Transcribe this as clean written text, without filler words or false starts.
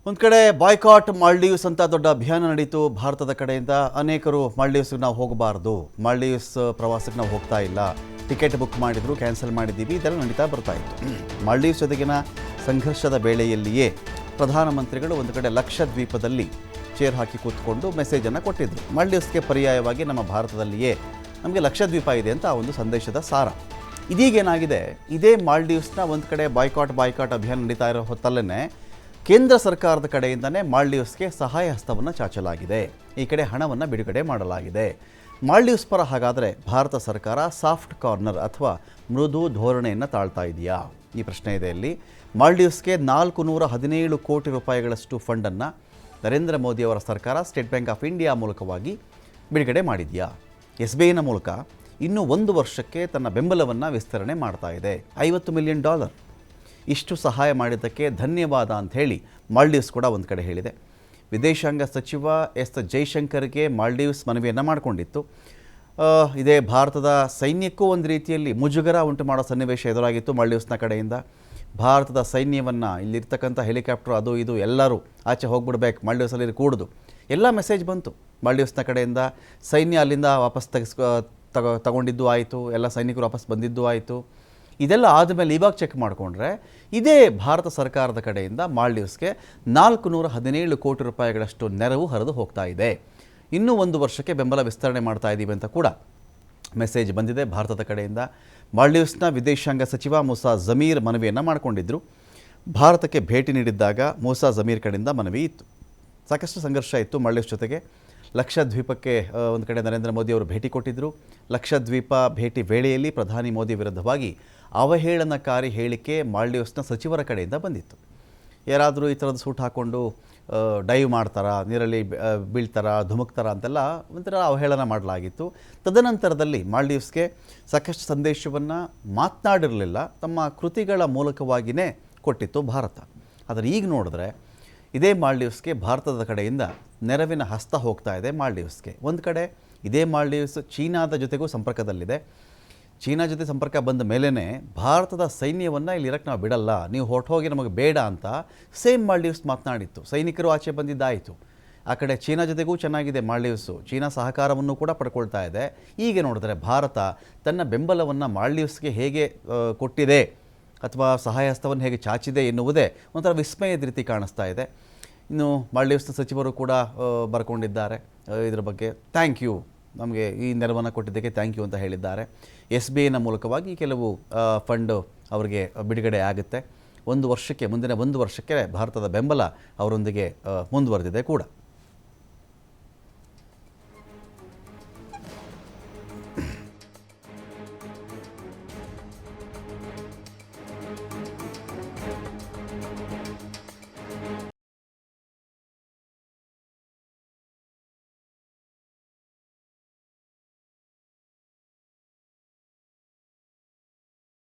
ಒಂದು ಕಡೆ ಬಾಯ್ಕಾಟ್ ಮಾಲ್ಡೀವ್ಸ್ ಅಂತ ದೊಡ್ಡ ಅಭಿಯಾನ ನಡೀತು ಭಾರತದ ಕಡೆಯಿಂದ. ಅನೇಕರು ಮಾಲ್ಡೀವ್ಸ್ಗೆ ನಾವು ಹೋಗಬಾರ್ದು, ಮಾಲ್ಡೀವ್ಸ್ ಪ್ರವಾಸಕ್ಕೆ ನಾವು ಹೋಗ್ತಾ ಇಲ್ಲ, ಟಿಕೆಟ್ ಬುಕ್ ಮಾಡಿದ್ರು ಕ್ಯಾನ್ಸಲ್ ಮಾಡಿದ್ದೀವಿ, ಇದೆಲ್ಲ ನಡೀತಾ ಬರ್ತಾ ಇತ್ತು. ಮಾಲ್ಡೀವ್ಸ್ ಜೊತೆಗಿನ ಸಂಘರ್ಷದ ವೇಳೆಯಲ್ಲಿಯೇ ಪ್ರಧಾನಮಂತ್ರಿಗಳು ಒಂದು ಕಡೆ ಲಕ್ಷದ್ವೀಪದಲ್ಲಿ ಚೇರ್ ಹಾಕಿ ಕೂತ್ಕೊಂಡು ಮೆಸೇಜನ್ನು ಕೊಟ್ಟಿದ್ದರು. ಮಾಲ್ಡೀವ್ಸ್ಗೆ ಪರ್ಯಾಯವಾಗಿ ನಮ್ಮ ಭಾರತದಲ್ಲಿಯೇ ನಮಗೆ ಲಕ್ಷದ್ವೀಪ ಇದೆ ಅಂತ ಆ ಒಂದು ಸಂದೇಶದ ಸಾರ. ಇದೀಗೇನಾಗಿದೆ, ಇದೇ ಮಾಲ್ಡೀವ್ಸ್ನ ಒಂದು ಕಡೆ ಬಾಯ್ಕಾಟ್ ಅಭಿಯಾನ ನಡೀತಾ ಇರೋ ಹೊತ್ತಲ್ಲೇ ಕೇಂದ್ರ ಸರ್ಕಾರದ ಕಡೆಯಿಂದನೇ ಮಾಲ್ಡೀವ್ಸ್ಗೆ ಸಹಾಯ ಹಸ್ತವನ್ನು ಚಾಚಲಾಗಿದೆ. ಈ ಕಡೆ ಹಣವನ್ನು ಬಿಡುಗಡೆ ಮಾಡಲಾಗಿದೆ. ಮಾಲ್ಡೀವ್ಸ್ ಪರ ಹಾಗಾದರೆ ಭಾರತ ಸರ್ಕಾರ ಸಾಫ್ಟ್ ಕಾರ್ನರ್ ಅಥವಾ ಮೃದು ಧೋರಣೆಯನ್ನು ತಾಳ್ತಾ ಇದೆಯಾ? ಈ ಪ್ರಶ್ನೆ ಇದೆ ಇಲ್ಲಿ. ಮಾಲ್ಡೀವ್ಸ್ಗೆ 417 ಕೋಟಿ ರೂಪಾಯಿಗಳಷ್ಟು ಫಂಡನ್ನು ನರೇಂದ್ರ ಮೋದಿಯವರ ಸರ್ಕಾರ ಸ್ಟೇಟ್ ಬ್ಯಾಂಕ್ ಆಫ್ ಇಂಡಿಯಾ ಮೂಲಕವಾಗಿ ಬಿಡುಗಡೆ ಮಾಡಿದೆಯಾ? SBIನ ಮೂಲಕ ಇನ್ನೂ 1 ವರ್ಷಕ್ಕೆ ತನ್ನ ಬೆಂಬಲವನ್ನು ವಿಸ್ತರಣೆ ಮಾಡ್ತಾ ಇದೆ. $50 ಮಿಲಿಯನ್. ಇಷ್ಟು ಸಹಾಯ ಮಾಡಿದ್ದಕ್ಕೆ ಧನ್ಯವಾದ ಅಂಥೇಳಿ ಮಾಲ್ಡೀವ್ಸ್ ಕೂಡ ಒಂದು ಕಡೆ ಹೇಳಿದೆ. ವಿದೇಶಾಂಗ ಸಚಿವ ಎಸ್ ಜೈಶಂಕರ್ಗೆ ಮಾಲ್ಡೀವ್ಸ್ ಮನವಿಯನ್ನು ಮಾಡಿಕೊಂಡಿತ್ತು. ಇದೇ ಭಾರತದ ಸೈನ್ಯಕ್ಕೂ ಒಂದು ರೀತಿಯಲ್ಲಿ ಮುಜುಗರ ಉಂಟು ಮಾಡೋ ಸನ್ನಿವೇಶ ಎದುರಾಗಿತ್ತು ಮಾಲ್ಡೀವ್ಸ್ನ ಕಡೆಯಿಂದ. ಭಾರತದ ಸೈನ್ಯವನ್ನು ಇಲ್ಲಿರ್ತಕ್ಕಂಥ ಹೆಲಿಕಾಪ್ಟರ್ ಅದು ಇದು ಎಲ್ಲರೂ ಆಚೆ ಹೋಗ್ಬಿಡ್ಬೇಕು, ಮಾಲ್ಡೀವ್ಸಲ್ಲಿ ಕೂಡುದು ಎಲ್ಲ ಮೆಸೇಜ್ ಬಂತು ಮಾಲ್ಡೀವ್ಸ್ನ ಕಡೆಯಿಂದ. ಸೈನ್ಯ ಅಲ್ಲಿಂದ ವಾಪಸ್ ತಗೊಂಡಿದ್ದು ಆಯಿತು, ಎಲ್ಲ ಸೈನಿಕರು ವಾಪಸ್ ಬಂದಿದ್ದು ಆಯಿತು. ಇದೆಲ್ಲ ಆದಮೇಲೆ ಇವಾಗ ಚೆಕ್ ಮಾಡಿಕೊಂಡ್ರೆ ಇದೇ ಭಾರತ ಸರ್ಕಾರದ ಕಡೆಯಿಂದ ಮಾಲ್ಡೀವ್ಸ್ಗೆ 417 ಕೋಟಿ ರೂಪಾಯಿಗಳಷ್ಟು ನೆರವು ಹರಿದು ಹೋಗ್ತಾ ಇದೆ. ಇನ್ನೂ 1 ವರ್ಷಕ್ಕೆ ಬೆಂಬಲ ವಿಸ್ತರಣೆ ಮಾಡ್ತಾ ಇದ್ದೀವಿ ಅಂತ ಕೂಡ ಮೆಸೇಜ್ ಬಂದಿದೆ ಭಾರತದ ಕಡೆಯಿಂದ. ಮಾಲ್ಡೀವ್ಸ್ನ ವಿದೇಶಾಂಗ ಸಚಿವ ಮೂಸಾ ಜಮೀರ್ ಮನವಿಯನ್ನು ಮಾಡಿಕೊಂಡಿದ್ದರು. ಭಾರತಕ್ಕೆ ಭೇಟಿ ನೀಡಿದ್ದಾಗ ಮೂಸಾ ಜಮೀರ್ ಕಡೆಯಿಂದ ಮನವಿ ಇತ್ತು. ಸಾಕಷ್ಟು ಸಂಘರ್ಷ ಇತ್ತು ಮಾಲ್ಡೀವ್ಸ್ ಜೊತೆಗೆ. ಲಕ್ಷದ್ವೀಪಕ್ಕೆ ಒಂದು ಕಡೆ ನರೇಂದ್ರ ಮೋದಿ ಅವರು ಭೇಟಿ ಕೊಟ್ಟಿದ್ದರು. ಲಕ್ಷದ್ವೀಪ ಭೇಟಿ ವೇಳೆಯಲ್ಲಿ ಪ್ರಧಾನಿ ಮೋದಿ ವಿರುದ್ಧವಾಗಿ ಅವಹೇಳನಕಾರಿ ಹೇಳಿಕೆ ಮಾಲ್ಡೀವ್ಸ್ನ ಸಚಿವರ ಕಡೆಯಿಂದ ಬಂದಿತ್ತು. ಯಾರಾದರೂ ಈ ಥರದ ಸೂಟ್ ಹಾಕ್ಕೊಂಡು ಡೈವ್ ಮಾಡ್ತಾರಾ, ನೀರಲ್ಲಿ ಬೀಳ್ತಾರಾ, ಧುಮುಕ್ತಾರಾ ಅಂತೆಲ್ಲ ಒಂಥರ ಅವಹೇಳನ ಮಾಡಲಾಗಿತ್ತು. ತದನಂತರದಲ್ಲಿ ಮಾಲ್ಡೀವ್ಸ್ಗೆ ಸಾಕಷ್ಟು ಸಂದೇಶವನ್ನು ಮಾತನಾಡಿರಲಿಲ್ಲ, ತಮ್ಮ ಕೃತಿಗಳ ಮೂಲಕವಾಗಿಯೇ ಕೊಟ್ಟಿತ್ತು ಭಾರತ. ಆದರೆ ಈಗ ನೋಡಿದ್ರೆ ಇದೇ ಮಾಲ್ಡೀವ್ಸ್ಗೆ ಭಾರತದ ಕಡೆಯಿಂದ ನೆರವಿನ ಹಸ್ತ ಹೋಗ್ತಾ ಇದೆ. ಮಾಲ್ಡೀವ್ಸ್ಗೆ ಒಂದು ಕಡೆ ಇದೇ ಮಾಲ್ಡೀವ್ಸ್ ಚೀನಾದ ಜೊತೆಗೂ ಸಂಪರ್ಕದಲ್ಲಿದೆ. ಚೀನಾ ಜೊತೆ ಸಂಪರ್ಕ ಬಂದ ಮೇಲೇ ಭಾರತದ ಸೈನ್ಯವನ್ನು ಇಲ್ಲಿ ಇರಕ್ಕೆ ನಾವು ಬಿಡಲ್ಲ, ನೀವು ಹೊರಟೋಗಿ ನಮಗೆ ಬೇಡ ಅಂತ ಸೇಮ್ ಮಾಲ್ಡೀವ್ಸ್ ಮಾತನಾಡಿತ್ತು. ಸೈನಿಕರು ಆಚೆ ಬಂದಿದ್ದಾಯಿತು. ಆ ಕಡೆ ಚೀನಾ ಜೊತೆಗೂ ಚೆನ್ನಾಗಿದೆ ಮಾಲ್ಡೀವ್ಸು, ಚೀನಾ ಸಹಕಾರವನ್ನು ಕೂಡ ಪಡ್ಕೊಳ್ತಾ ಇದೆ. ಈಗ ನೋಡಿದ್ರೆ ಭಾರತ ತನ್ನ ಬೆಂಬಲವನ್ನು ಮಾಲ್ಡೀವ್ಸ್ಗೆ ಹೇಗೆ ಕೊಟ್ಟಿದೆ ಅಥವಾ ಸಹಾಯ ಹಸ್ತವನ್ನು ಹೇಗೆ ಚಾಚಿದೆ ಎನ್ನುವುದೇ ಒಂಥರ ವಿಸ್ಮಯದ ರೀತಿ ಕಾಣಿಸ್ತಾ ಇದೆ. ಇನ್ನು ಮಾಲ್ಡೀವ್ಸ್ನ ಸಚಿವರು ಕೂಡ ಬರ್ಕೊಂಡಿದ್ದಾರೆ ಇದರ ಬಗ್ಗೆ. ಥ್ಯಾಂಕ್ ಯು, ನಮಗೆ ಈ ನೆರವನ್ನು ಕೊಟ್ಟಿದ್ದಕ್ಕೆ ಥ್ಯಾಂಕ್ ಯು ಅಂತ ಹೇಳಿದ್ದಾರೆ. SBIನ ಮೂಲಕವಾಗಿ ಕೆಲವು ಫಂಡ್ ಅವರಿಗೆ ಬಿಡುಗಡೆ ಆಗುತ್ತೆ. 1 ವರ್ಷಕ್ಕೆ, ಮುಂದಿನ 1 ವರ್ಷಕ್ಕೆ ಭಾರತದ ಬೆಂಬಲ ಅವರೊಂದಿಗೆ ಮುಂದುವರೆದಿದೆ ಕೂಡ.